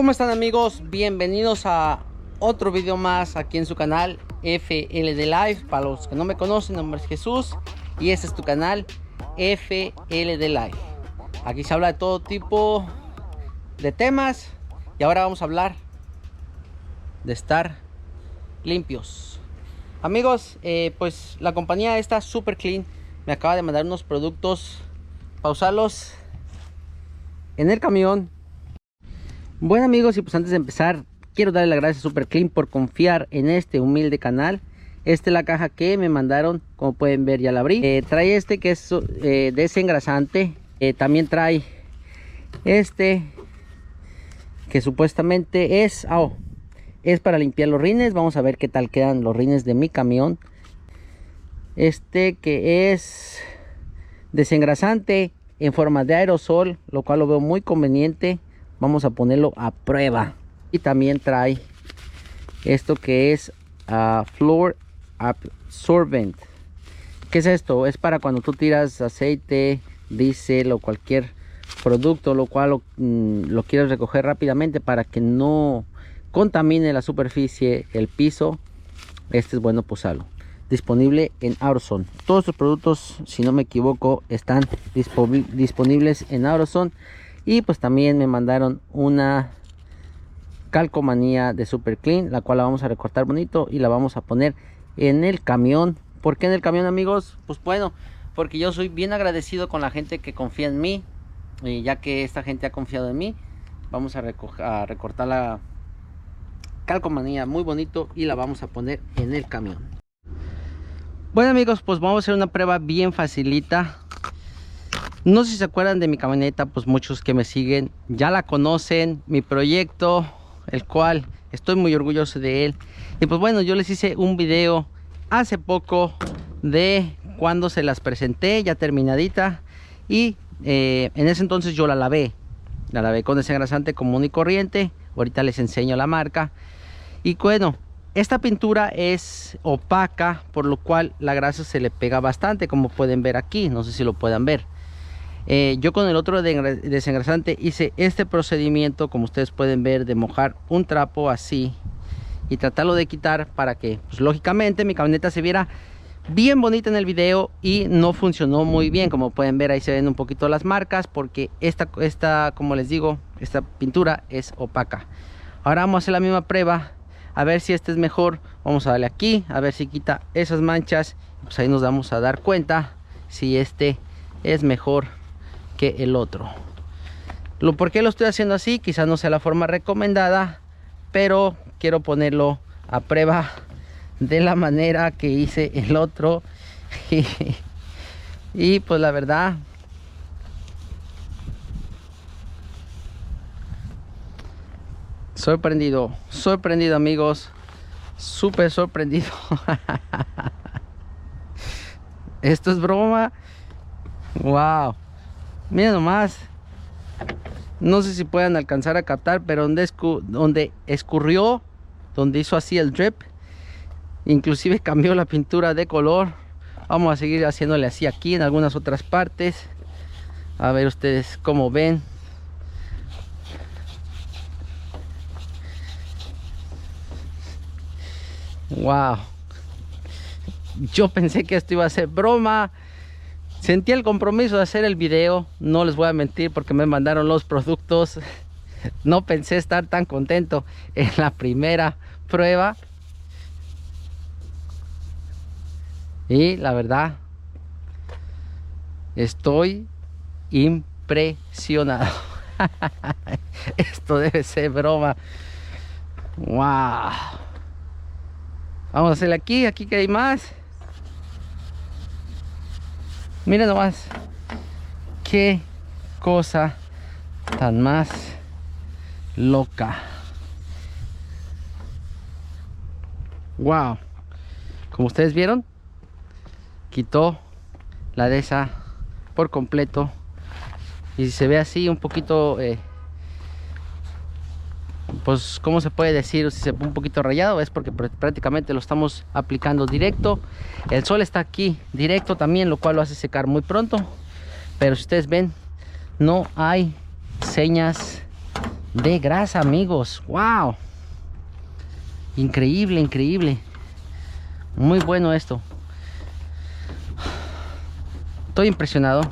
¿Cómo están, amigos? Bienvenidos a otro video más aquí en su canal FLD Live. Para los que no me conocen, mi nombre es Jesús y este es tu canal FLD Live. Aquí se habla de todo tipo de temas y ahora vamos a hablar de estar limpios. Amigos, pues la compañía esta Super Clean me acaba de mandar unos productos para usarlos en el camión. Bueno, amigos, y pues antes de empezar quiero darle las gracias a Super Clean por confiar en este humilde canal. Esta es la caja que me mandaron, como pueden ver ya la abrí. Trae este que es desengrasante. También trae este que supuestamente es para limpiar los rines. Vamos a ver qué tal quedan los rines de mi camión. Este que es desengrasante en forma de aerosol, lo cual lo veo muy conveniente. Vamos a ponerlo a prueba. Y también trae esto que es Floor Absorbent. ¿Qué es esto? Es para cuando tú tiras aceite, diésel o cualquier producto, lo cual lo quieres recoger rápidamente para que no contamine la superficie, el piso. Este es bueno usarlo. Disponible en AutoZone. Todos estos productos, si no me equivoco, están disponibles en AutoZone. Y pues también me mandaron una calcomanía de Super Clean, la cual la vamos a recortar bonito y la vamos a poner en el camión. ¿Por qué en el camión, amigos? Pues bueno, porque yo soy bien agradecido con la gente que confía en mí. Y ya que esta gente ha confiado en mí, vamos a recortar la calcomanía muy bonito y la vamos a poner en el camión. Bueno, amigos, pues vamos a hacer una prueba bien facilita. No sé si se acuerdan de mi camioneta, pues muchos que me siguen ya la conocen, mi proyecto, el cual estoy muy orgulloso de él. Y pues bueno, yo les hice un video hace poco de cuando se las presenté ya terminadita. Y en ese entonces yo la lavé con desengrasante común y corriente. Ahorita les enseño la marca. Y bueno, esta pintura es opaca, por lo cual la grasa se le pega bastante, como pueden ver aquí. No sé si lo puedan ver. Yo con el otro desengrasante hice este procedimiento, como ustedes pueden ver, de mojar un trapo así y tratarlo de quitar para que, pues, lógicamente mi camioneta se viera bien bonita en el video. Y no funcionó muy bien, como pueden ver ahí se ven un poquito las marcas, porque esta como les digo, esta pintura es opaca. Ahora vamos a hacer la misma prueba, a ver si este es mejor. Vamos a darle aquí, a ver si quita esas manchas. Pues ahí nos vamos a dar cuenta si este es mejor que el otro. ¿Por qué lo estoy haciendo así? Quizás no sea la forma recomendada, pero quiero ponerlo a prueba de la manera que hice el otro. Y pues la verdad, sorprendido, amigos, súper sorprendido. Esto es broma. Wow, miren nomás. No sé si puedan alcanzar a captar, pero donde escurrió, donde hizo así el drip, inclusive cambió la pintura de color. Vamos a seguir haciéndole así aquí en algunas otras partes. A ver ustedes cómo ven. Wow, yo pensé que esto iba a ser broma. Sentí el compromiso de hacer el video, no les voy a mentir, porque me mandaron los productos. No pensé estar tan contento en la primera prueba. Y la verdad, estoy impresionado. Esto debe ser broma. Wow. Vamos a hacerle aquí que hay más. Miren nomás, qué cosa tan más loca. Wow, como ustedes vieron, quitó la de esa por completo. Y si se ve así un poquito, pues, ¿cómo se puede decir? Si se ve un poquito rayado, es porque prácticamente lo estamos aplicando directo. El sol está aquí directo también, lo cual lo hace secar muy pronto. Pero si ustedes ven, no hay señas de grasa, amigos. Wow, increíble, increíble. Muy bueno esto. Estoy impresionado.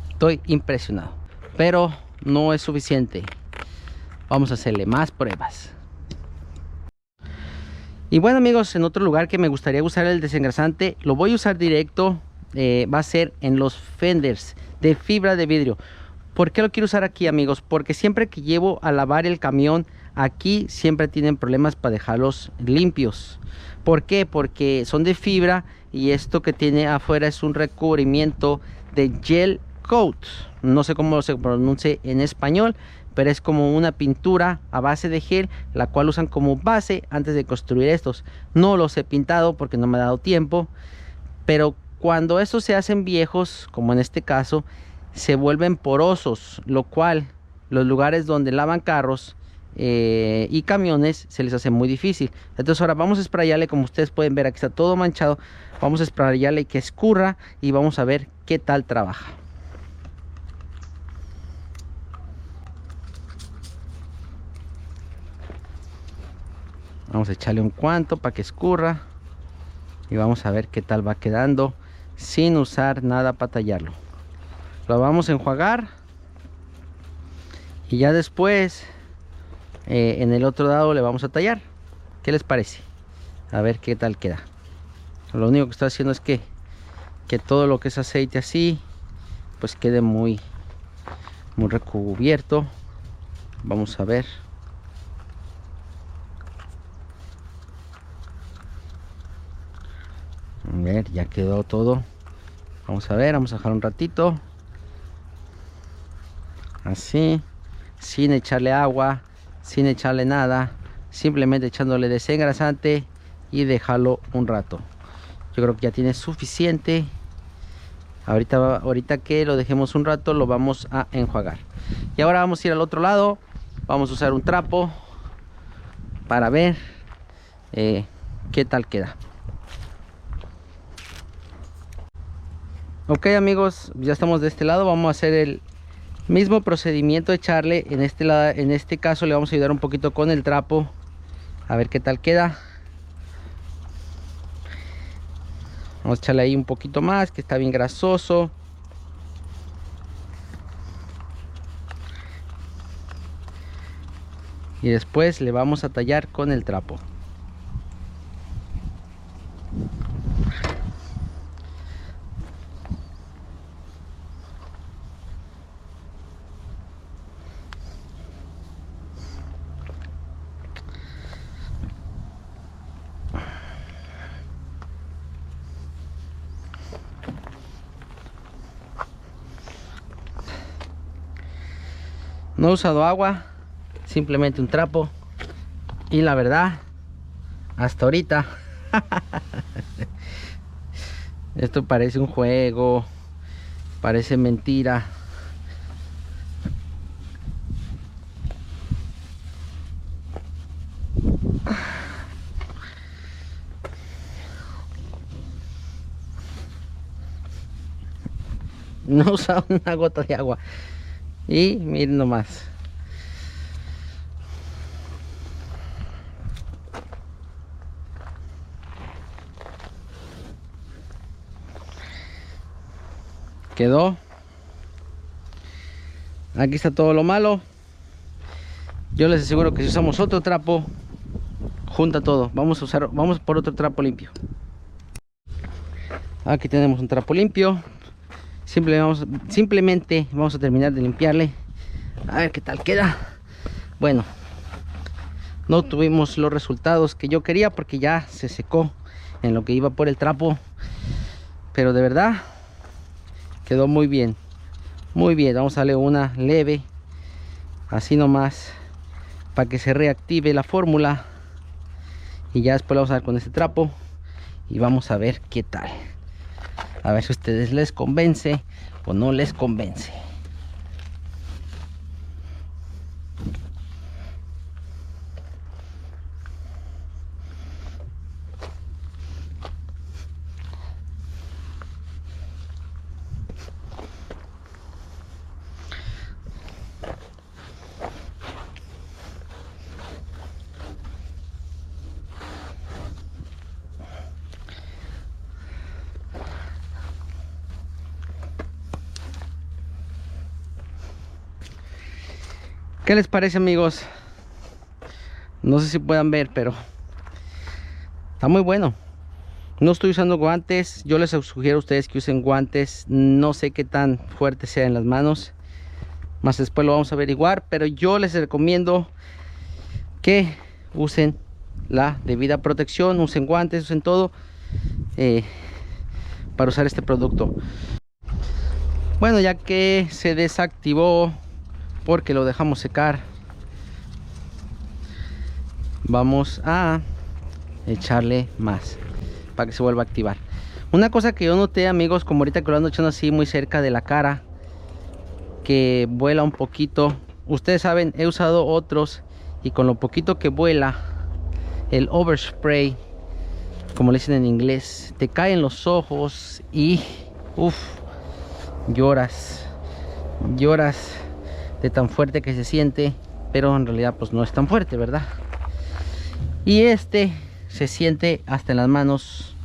Estoy impresionado. Pero no es suficiente. Vamos a hacerle más pruebas. Y bueno, amigos, en otro lugar que me gustaría usar el desengrasante, lo voy a usar directo. Va a ser en los fenders de fibra de vidrio. ¿Por qué lo quiero usar aquí, amigos? Porque siempre que llevo a lavar el camión, aquí siempre tienen problemas para dejarlos limpios. ¿Por qué? Porque son de fibra y esto que tiene afuera es un recubrimiento de gel coat. No sé cómo se pronuncia en español, pero es como una pintura a base de gel, la cual usan como base antes de construir estos. No los he pintado porque no me ha dado tiempo, pero cuando estos se hacen viejos, como en este caso, se vuelven porosos, lo cual los lugares donde lavan carros y camiones se les hace muy difícil. Entonces ahora vamos a sprayarle, como ustedes pueden ver, aquí está todo manchado. Vamos a sprayarle que escurra y vamos a ver qué tal trabaja. Vamos a echarle un cuanto para que escurra y vamos a ver qué tal va quedando sin usar nada para tallarlo. Lo vamos a enjuagar y ya después en el otro lado le vamos a tallar. ¿Qué les parece? A ver qué tal queda. Lo único que estoy haciendo es que todo lo que es aceite así pues quede muy recubierto. Vamos a ver. A ver, ya quedó todo. Vamos a ver, vamos a dejar un ratito. Así, sin echarle agua, sin echarle nada, simplemente echándole desengrasante y dejarlo un rato. Yo creo que ya tiene suficiente. Ahorita que lo dejemos un rato, lo vamos a enjuagar. Y ahora vamos a ir al otro lado. Vamos a usar un trapo para ver qué tal queda. Ok, amigos, ya estamos de este lado. Vamos a hacer el mismo procedimiento, echarle en este caso le vamos a ayudar un poquito con el trapo a ver qué tal queda. Vamos a echarle ahí un poquito más, que está bien grasoso. Y después le vamos a tallar con el trapo. No he usado agua, simplemente un trapo. Y la verdad, hasta ahorita esto parece un juego, parece mentira. No he usado una gota de agua. Y miren nomás. Quedó. Aquí está todo lo malo. Yo les aseguro que si usamos otro trapo, junta todo. Vamos por otro trapo limpio. Aquí tenemos un trapo limpio. Simplemente vamos a terminar de limpiarle. A ver qué tal queda. Bueno, no tuvimos los resultados que yo quería porque ya se secó en lo que iba por el trapo. Pero de verdad quedó muy bien. Muy bien, vamos a darle una leve. Así nomás. Para que se reactive la fórmula. Y ya después la vamos a dar con este trapo. Y vamos a ver qué tal. A ver si a ustedes les convence o no les convence. ¿Qué les parece, amigos? No sé si puedan ver, pero está muy bueno. No estoy usando guantes. Yo les sugiero a ustedes que usen guantes. No sé qué tan fuerte sea en las manos. Más después lo vamos a averiguar. Pero yo les recomiendo que usen la debida protección. Usen guantes, usen todo para usar este producto. Bueno, ya que se desactivó porque lo dejamos secar, vamos a echarle más para que se vuelva a activar. Una cosa que yo noté, amigos, como ahorita que lo ando echando así muy cerca de la cara, que vuela un poquito. Ustedes saben, he usado otros y con lo poquito que vuela, el overspray, como le dicen en inglés, te cae en los ojos y lloras de tan fuerte que se siente, pero en realidad pues no es tan fuerte, ¿verdad? Y este se siente hasta en las manos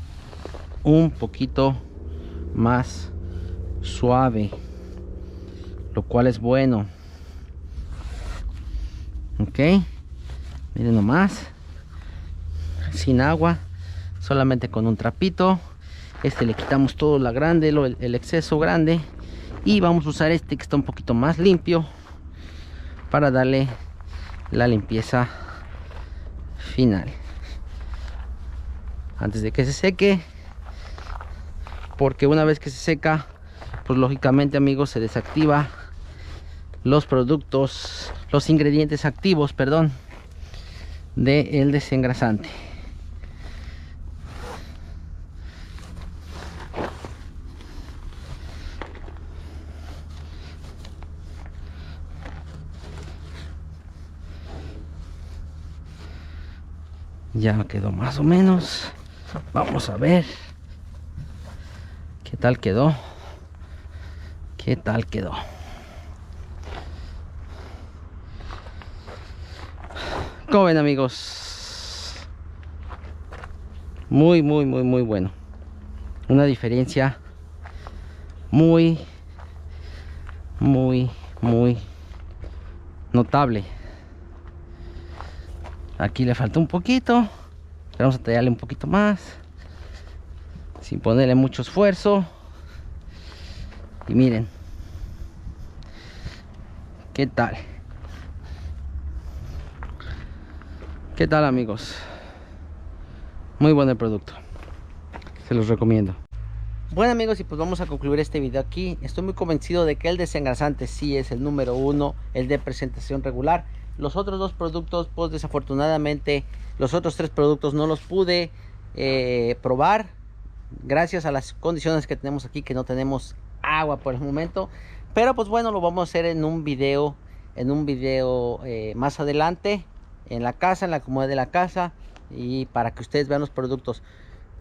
un poquito más suave, lo cual es bueno. Ok, miren nomás, sin agua, solamente con un trapito. Este le quitamos todo la grande, el exceso grande, y vamos a usar este que está un poquito más limpio para darle la limpieza final antes de que se seque, porque una vez que se seca, pues lógicamente, amigos, se desactiva los productos, los ingredientes activos, perdón, del desengrasante. Ya quedó más o menos. Vamos a ver qué tal quedó. ¿Qué tal quedó? ¿Cómo ven, amigos? Muy bueno. Una diferencia muy notable. Aquí le falta un poquito, vamos a tallarle un poquito más sin ponerle mucho esfuerzo. Y miren qué tal, amigos. Muy bueno el producto, se los recomiendo. Bueno, amigos, y pues vamos a concluir este video aquí. Estoy muy convencido de que el desengrasante sí es el número uno, el de presentación regular. Los otros dos productos, pues desafortunadamente los otros tres productos no los pude probar, gracias a las condiciones que tenemos aquí, que no tenemos agua por el momento. Pero pues bueno, lo vamos a hacer en un video más adelante, en la casa, en la comodidad de la casa, y para que ustedes vean los productos.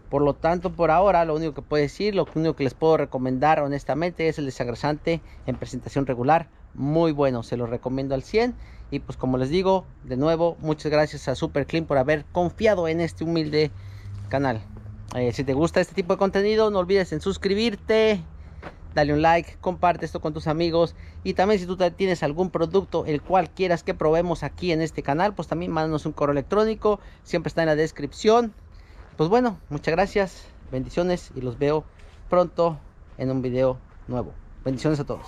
Por lo tanto, por ahora, lo único que puedo decir, lo único que les puedo recomendar honestamente es el desengrasante en presentación regular. Muy bueno, se lo recomiendo al 100. Y pues como les digo, de nuevo, muchas gracias a Super Clean por haber confiado en este humilde canal. Si te gusta este tipo de contenido, no olvides en suscribirte, dale un like, comparte esto con tus amigos. Y también si tú tienes algún producto el cual quieras que probemos aquí en este canal, pues también mándanos un correo electrónico, siempre está en la descripción. Pues bueno, muchas gracias, bendiciones, y los veo pronto en un video nuevo. Bendiciones a todos.